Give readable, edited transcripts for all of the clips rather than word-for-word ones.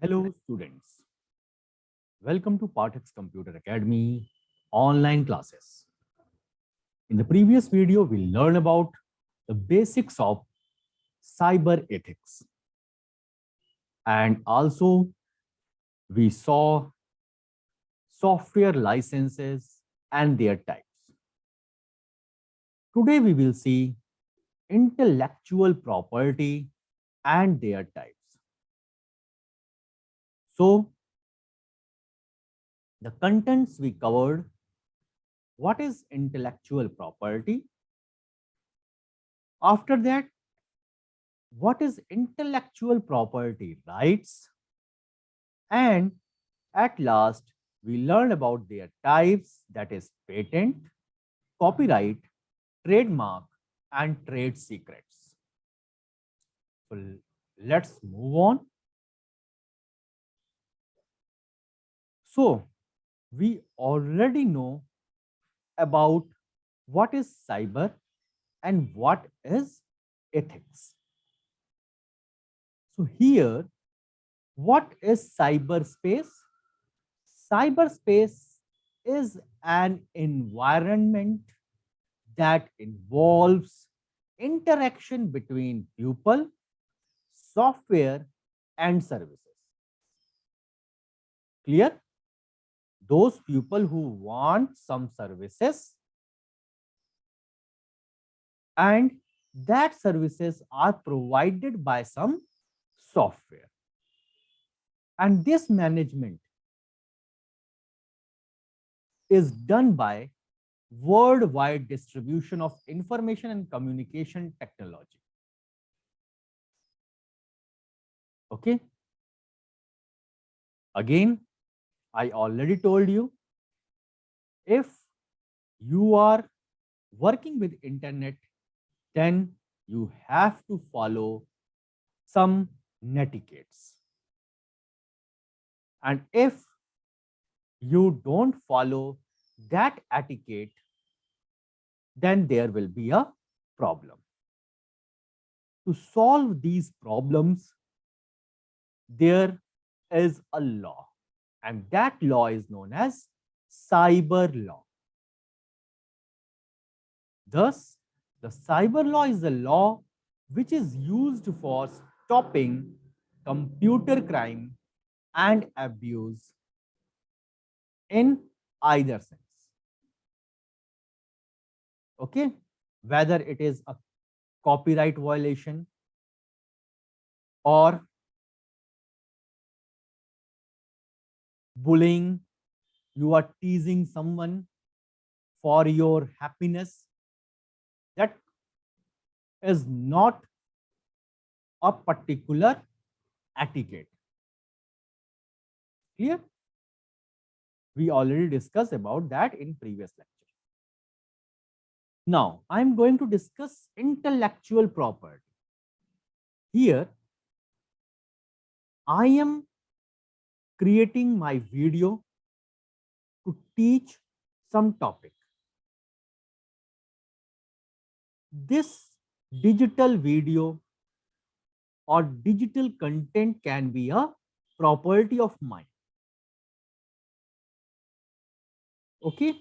Hello students, welcome to Pathak's Computer Academy online classes. In the previous video, we learned about the basics of cyber ethics, and also we saw software licenses and their types. Today we will see intellectual property and their types. So the contents we covered: what is intellectual property? After that, what is intellectual property rights? And at last, we learn about their types, that is patent, copyright, trademark, and trade secrets. So let's move on. So we already know about what is cyber and what is ethics. So here, what is cyberspace? Cyberspace is an environment that involves interaction between people, software, and services. Clear? Those people who want some services and that services are provided by some software. And this management is done by worldwide distribution of information and communication technology. Okay. Again, I already told you, if you are working with internet, then you have to follow some netiquettes. And if you don't follow that etiquette, then there will be a problem. To solve these problems, there is a law, and that law is known as cyber law. Thus, the cyber law is a law which is used for stopping computer crime and abuse in either sense. Okay, whether it is a copyright violation or bullying, you are teasing someone for your happiness, that is not a particular etiquette. Clear? We already discussed about that in previous lecture. Now, I'm going to discuss intellectual property. Here, I am creating my video to teach some topic. This digital video or digital content can be a property of mine. Okay.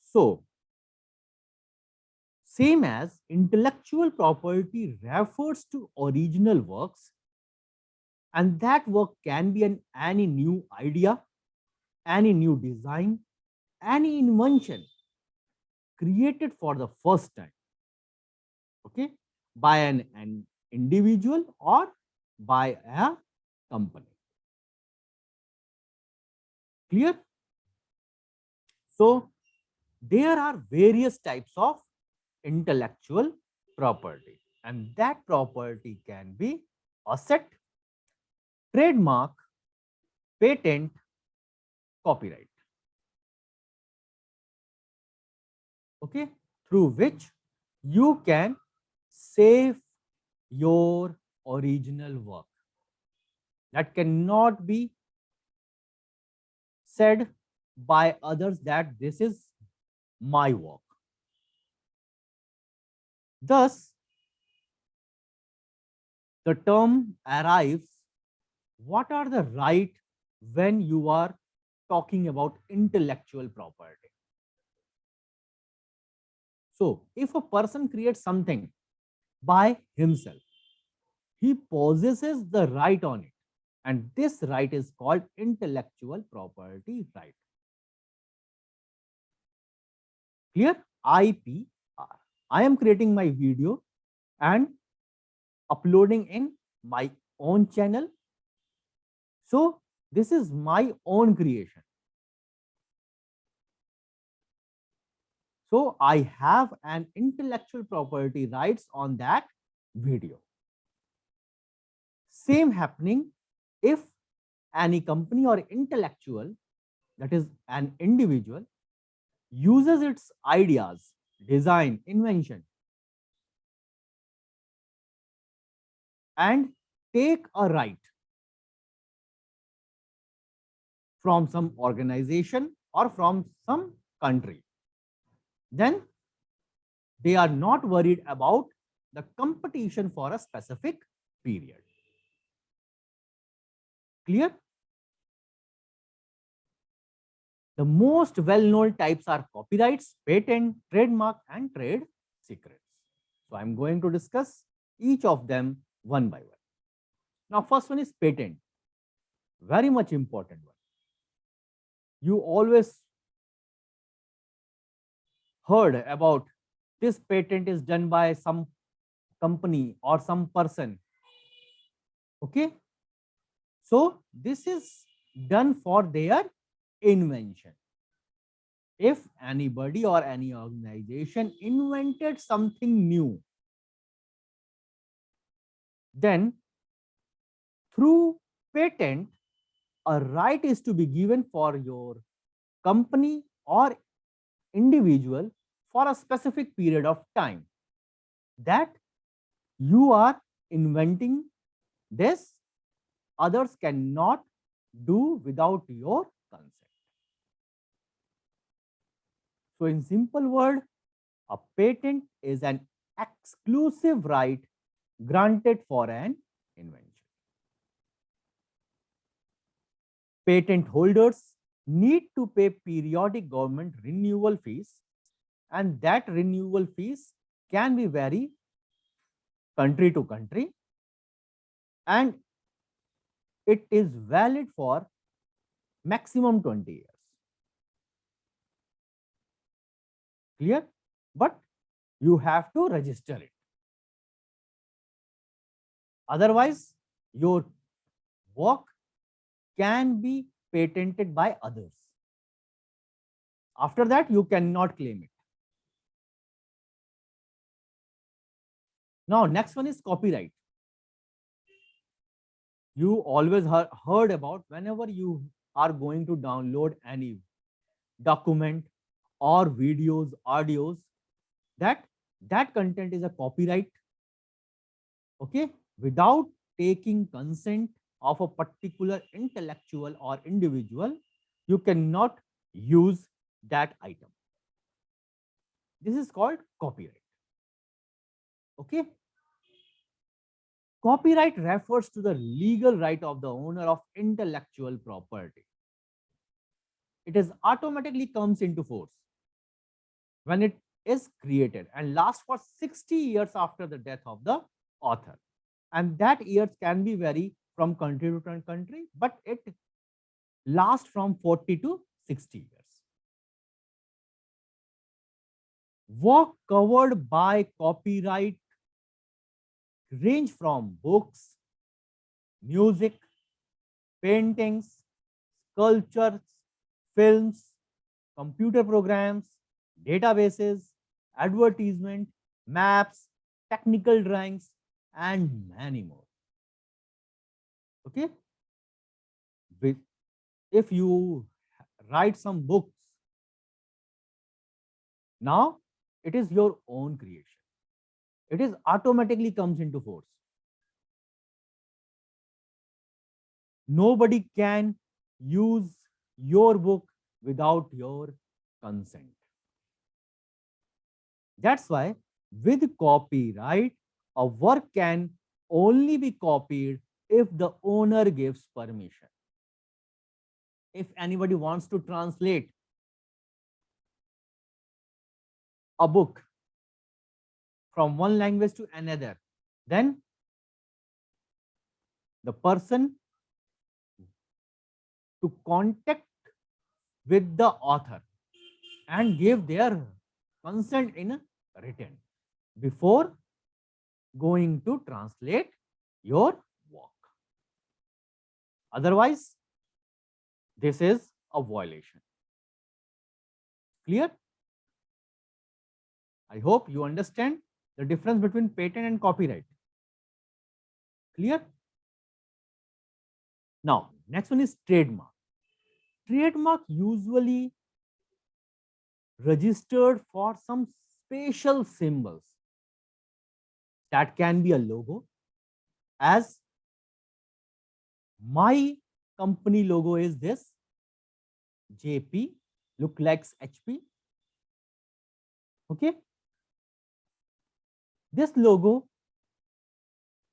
So, same as intellectual property refers to original works, and that work can be any new idea, any new design, any invention created for the first time, okay, by an individual or by a company. Clear? So there are various types of intellectual property, and that property can be asset, trademark, patent, copyright. Okay, through which you can save your original work. That cannot be said by others that this is my work. Thus, the term arrives what are the right when you are talking about intellectual property? So if a person creates something by himself, he possesses the right on it, and this right is called intellectual property right. Clear? IPR. I am creating my video and uploading in my own channel. So this is my own creation. So I have an intellectual property rights on that video. Same happening if any company or intellectual, that is an individual, uses its ideas, design, invention, and take a right from some organization or from some country, then they are not worried about the competition for a specific period. Clear? The most well-known types are copyrights, patent, trademark, and trade secrets. So I'm going to discuss each of them one by one. Now, first one is patent. Very much important one. You always heard about this patent is done by some company or some person. Okay. So this is done for their invention. If anybody or any organization invented something new, then through patent, a right is to be given for your company or individual for a specific period of time that you are inventing this, others cannot do without your consent. So in simple word, a patent is an exclusive right granted for an invention. Patent holders need to pay periodic government renewal fees, and that renewal fees can be vary country to country, and it is valid for maximum 20 years. Clear? But you have to register it. Otherwise, your work can be patented by others. After that, you cannot claim it. Now, next one is copyright. You always heard about whenever you are going to download any document or videos, audios, that content is a copyright. Okay, without taking consent of a particular intellectual or individual, you cannot use that item. This is called copyright. Okay. Copyright refers to the legal right of the owner of intellectual property. It is automatically comes into force when it is created and lasts for 60 years after the death of the author. And that years can be vary from country to country, but it lasts from 40 to 60 years. Work covered by copyright range from books, music, paintings, sculptures, films, computer programs, databases, advertisement, maps, technical drawings, and many more. Okay. If you write some books, now it is your own creation. It is automatically comes into force. Nobody can use your book without your consent. That's why with copyright, a work can only be copied if the owner gives permission. If anybody wants to translate a book from one language to another, then the person to contact with the author and give their consent in written before going to translate your work. Otherwise, this is a violation. Clear? I hope you understand the difference between patent and copyright. Clear? Now, next one is trademark. Trademark usually registered for some special symbols. That can be a logo, as my company logo is this JP, look like HP. Okay. This logo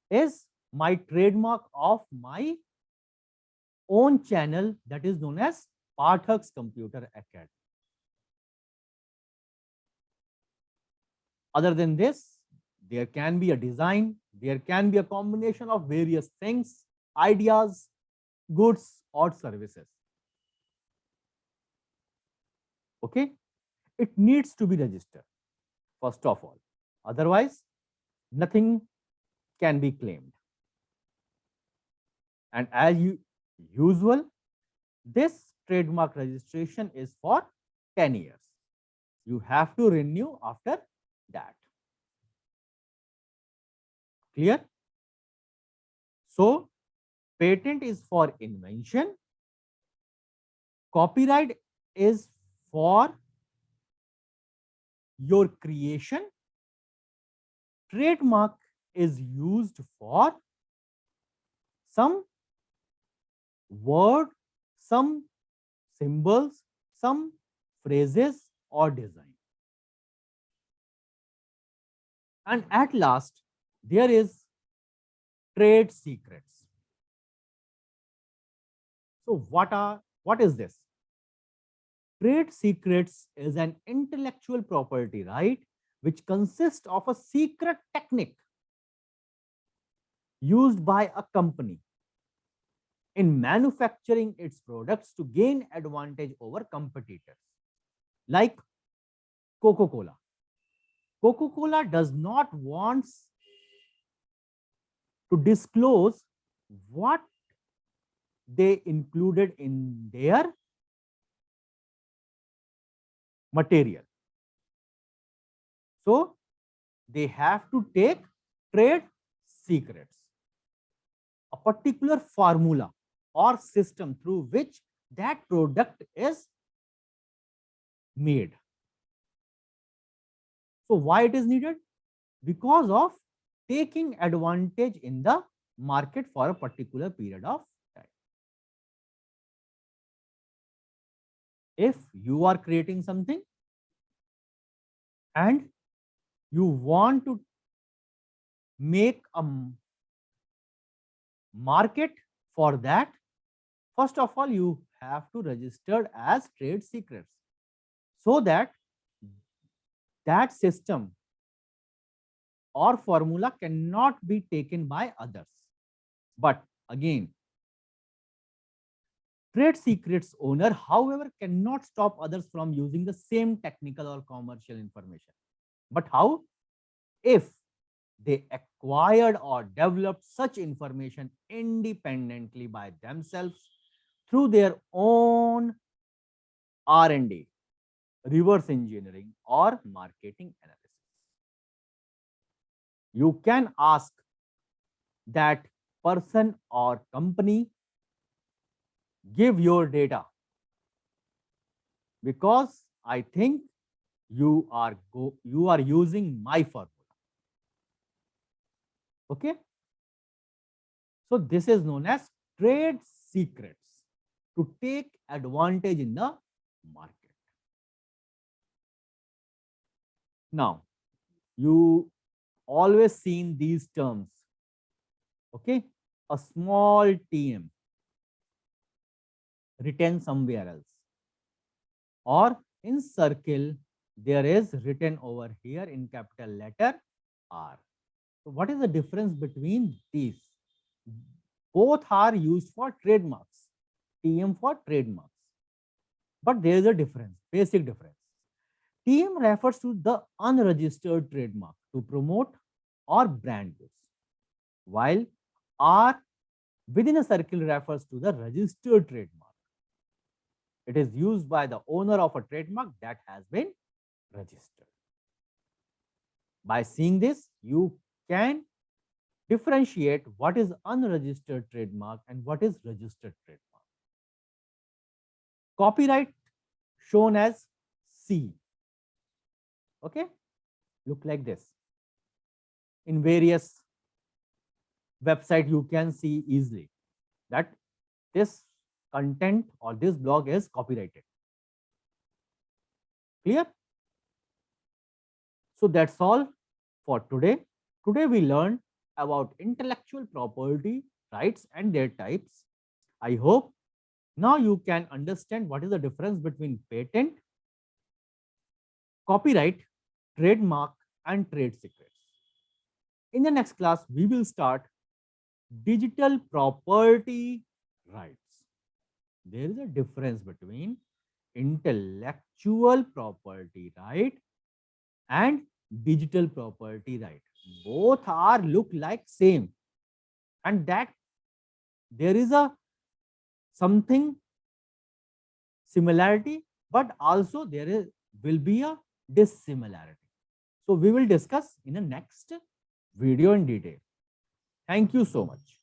is my trademark of my own channel, that is known as Pathak's Computer Academy. Other than this, there can be a design, there can be a combination of various things, ideas, goods or services. Okay, it needs to be registered first of all. Otherwise, nothing can be claimed. And as usual, this trademark registration is for 10 years. You have to renew after that. Clear? So, patent is for invention. Copyright is for your creation. Trademark is used for some word, some symbols, some phrases or design. And at last, there is trade secrets. So what is this? Trade secrets is an intellectual property right which consists of a secret technique used by a company in manufacturing its products to gain advantage over competitors. Like Coca-Cola. Coca-Cola does not want to disclose what they included in their material. So they have to take trade secrets, a particular formula or system through which that product is made. So why it is needed? Because of taking advantage in the market for a particular period of time. If you are creating something and you want to make a market for that, first of all, you have to register as trade secrets so that that system or formula cannot be taken by others. But again, trade secrets owner, however, cannot stop others from using the same technical or commercial information. But how? If they acquired or developed such information independently by themselves through their own R&D, reverse engineering or marketing analysis. You can ask that person or company, give your data, because I think you are using my formula. Okay, so this is known as trade secrets, to take advantage in the market. Now, you always seen these terms. Okay, a small tm written somewhere else, or in circle there is written over here in capital letter R. So what is the difference between these? Both are used for trademarks, TM for trademarks. But there is a difference, basic difference. TM refers to the unregistered trademark to promote or brand goods, while R within a circle refers to the registered trademark. It is used by the owner of a trademark that has been registered. By seeing this, you can differentiate what is unregistered trademark and what is registered trademark. Copyright shown as C. Okay, look like this. In various website, you can see easily that this content or this blog is copyrighted. Clear? So that's all for today. Today we learned about intellectual property rights and their types. I hope now you can understand what is the difference between patent, copyright, trademark, and trade secrets. In the next class, we will start digital property rights. There is a difference between intellectual property right and digital property right. Both are look like same, and that there is a something similarity, but also there is will be a dissimilarity. So we will discuss in the next video in detail. Thank you so much.